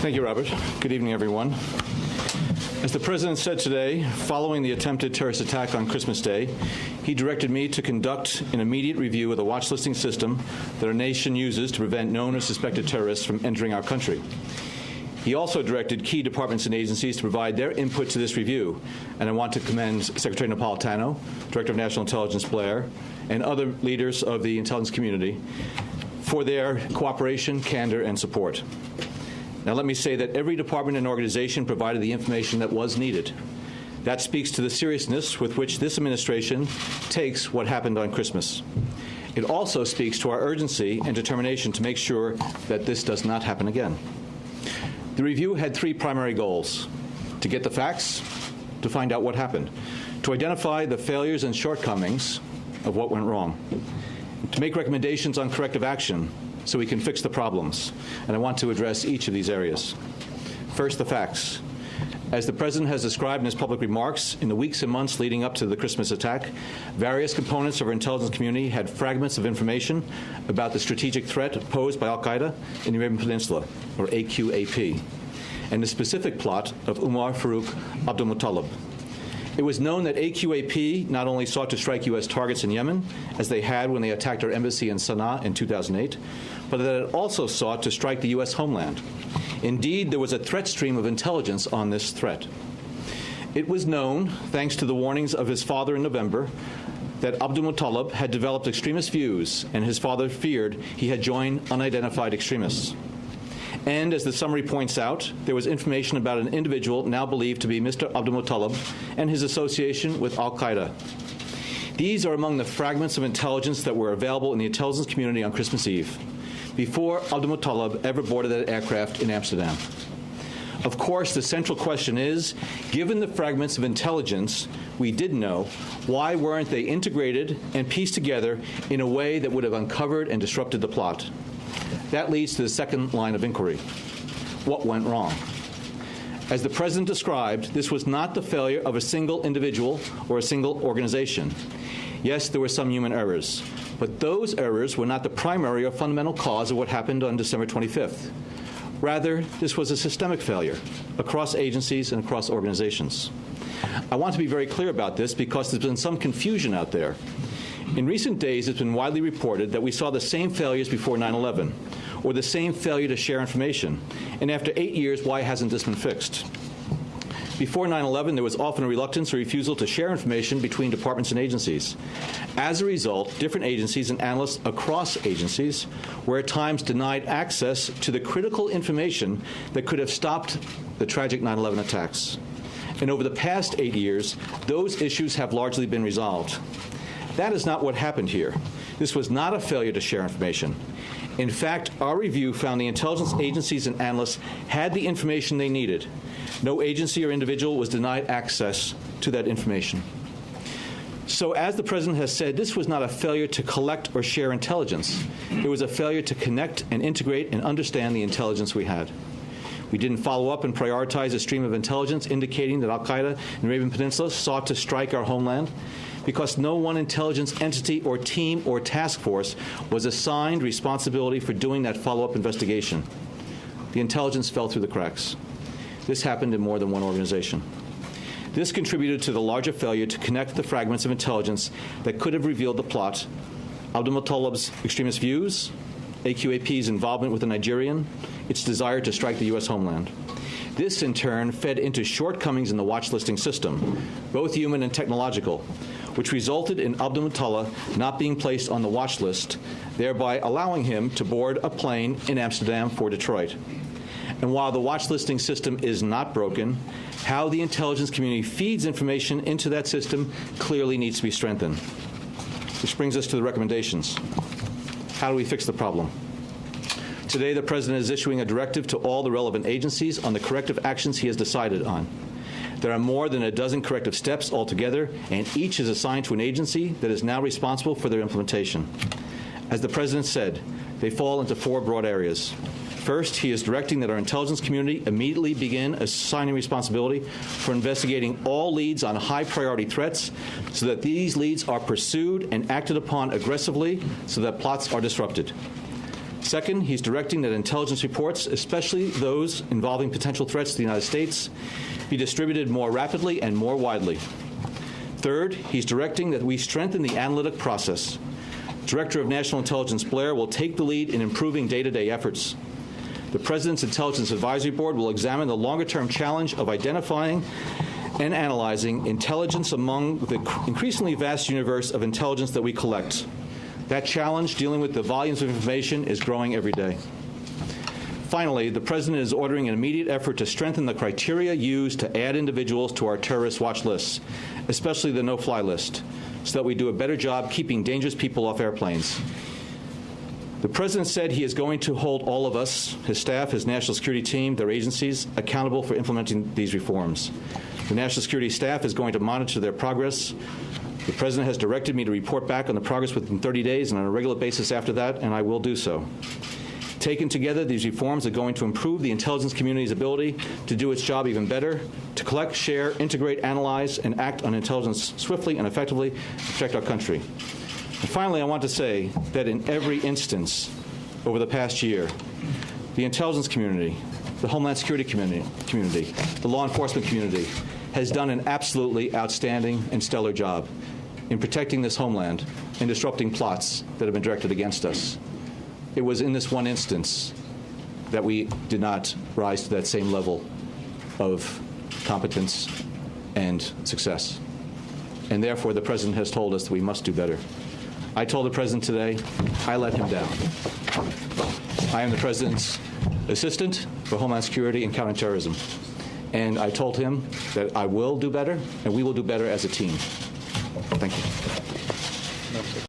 Thank you, Robert. Good evening, everyone. As the President said today, following the attempted terrorist attack on Christmas Day, he directed me to conduct an immediate review of the watch listing system that our nation uses to prevent known or suspected terrorists from entering our country. He also directed key departments and agencies to provide their input to this review, and I want to commend Secretary Napolitano, Director of National Intelligence Blair, and other leaders of the intelligence community for their cooperation, candor, and support. Now, let me say that every department and organization provided the information that was needed. That speaks to the seriousness with which this administration takes what happened on Christmas. It also speaks to our urgency and determination to make sure that this does not happen again. The review had three primary goals: to get the facts, to find out what happened, to identify the failures and shortcomings of what went wrong, to make recommendations on corrective action so we can fix the problems. And I want to address each of these areas. First, the facts. As the President has described in his public remarks, in the weeks and months leading up to the Christmas attack, various components of our intelligence community had fragments of information about the strategic threat posed by al-Qaeda in the Arabian Peninsula, or AQAP, and the specific plot of Umar Farouk Abdul-Muttalib. It was known that AQAP not only sought to strike U.S. targets in Yemen, as they had when they attacked our embassy in Sana'a in 2008, but that it also sought to strike the U.S. homeland. Indeed, there was a threat stream of intelligence on this threat. It was known, thanks to the warnings of his father in November, that Abdul-Muttalib had developed extremist views, and his father feared he had joined unidentified extremists. And, as the summary points out, there was information about an individual now believed to be Mr. Abdul-Muttalib and his association with al-Qaeda. These are among the fragments of intelligence that were available in the intelligence community on Christmas Eve, before Abdul-Muttalib ever boarded that aircraft in Amsterdam. Of course, the central question is, given the fragments of intelligence we did know, why weren't they integrated and pieced together in a way that would have uncovered and disrupted the plot? That leads to the second line of inquiry. What went wrong? As the President described, this was not the failure of a single individual or a single organization. Yes, there were some human errors, but those errors were not the primary or fundamental cause of what happened on December 25th. Rather, this was a systemic failure across agencies and across organizations. I want to be very clear about this because there's been some confusion out there. In recent days, it's been widely reported that we saw the same failures before 9/11, or the same failure to share information. And after 8 years, why hasn't this been fixed? Before 9/11, there was often a reluctance or refusal to share information between departments and agencies. As a result, different agencies and analysts across agencies were at times denied access to the critical information that could have stopped the tragic 9/11 attacks. And over the past 8 years, those issues have largely been resolved. That is not what happened here. This was not a failure to share information. In fact, our review found the intelligence agencies and analysts had the information they needed. No agency or individual was denied access to that information. So, as the President has said, this was not a failure to collect or share intelligence. It was a failure to connect and integrate and understand the intelligence we had. We didn't follow up and prioritize a stream of intelligence indicating that al-Qaeda in the Arabian Peninsula sought to strike our homeland, because no one intelligence entity or team or task force was assigned responsibility for doing that follow-up investigation. The intelligence fell through the cracks. This happened in more than one organization. This contributed to the larger failure to connect the fragments of intelligence that could have revealed the plot: Abdul-Muttalib's extremist views, AQAP's involvement with the Nigerian, its desire to strike the U.S. homeland. This, in turn, fed into shortcomings in the watch listing system, both human and technological, which resulted in Abdul-Muttalib not being placed on the watch list, thereby allowing him to board a plane in Amsterdam for Detroit. And while the watch listing system is not broken, how the intelligence community feeds information into that system clearly needs to be strengthened. Which brings us to the recommendations. How do we fix the problem? Today, the President is issuing a directive to all the relevant agencies on the corrective actions he has decided on. There are more than a dozen corrective steps altogether, and each is assigned to an agency that is now responsible for their implementation. As the President said, they fall into four broad areas. First, he is directing that our intelligence community immediately begin assigning responsibility for investigating all leads on high-priority threats so that these leads are pursued and acted upon aggressively so that plots are disrupted. Second, he's directing that intelligence reports, especially those involving potential threats to the United States, be distributed more rapidly and more widely. Third, he's directing that we strengthen the analytic process. Director of National Intelligence Blair will take the lead in improving day-to-day efforts. The President's Intelligence Advisory Board will examine the longer-term challenge of identifying and analyzing intelligence among the increasingly vast universe of intelligence that we collect. That challenge, dealing with the volumes of information, is growing every day. Finally, the President is ordering an immediate effort to strengthen the criteria used to add individuals to our terrorist watch lists, especially the no-fly list, so that we do a better job keeping dangerous people off airplanes. The President said he is going to hold all of us, his staff, his national security team, their agencies, accountable for implementing these reforms. The national security staff is going to monitor their progress. The President has directed me to report back on the progress within 30 days and on a regular basis after that, and I will do so. Taken together, these reforms are going to improve the intelligence community's ability to do its job even better, to collect, share, integrate, analyze, and act on intelligence swiftly and effectively to protect our country. And finally, I want to say that in every instance over the past year, the intelligence community, the Homeland Security community, the law enforcement community has done an absolutely outstanding and stellar job in protecting this homeland and disrupting plots that have been directed against us. It was in this one instance that we did not rise to that same level of competence and success. And therefore, the President has told us that we must do better. I told the President today, I let him down. I am the President's assistant for Homeland Security and counterterrorism. And I told him that I will do better, and we will do better as a team. Thank you.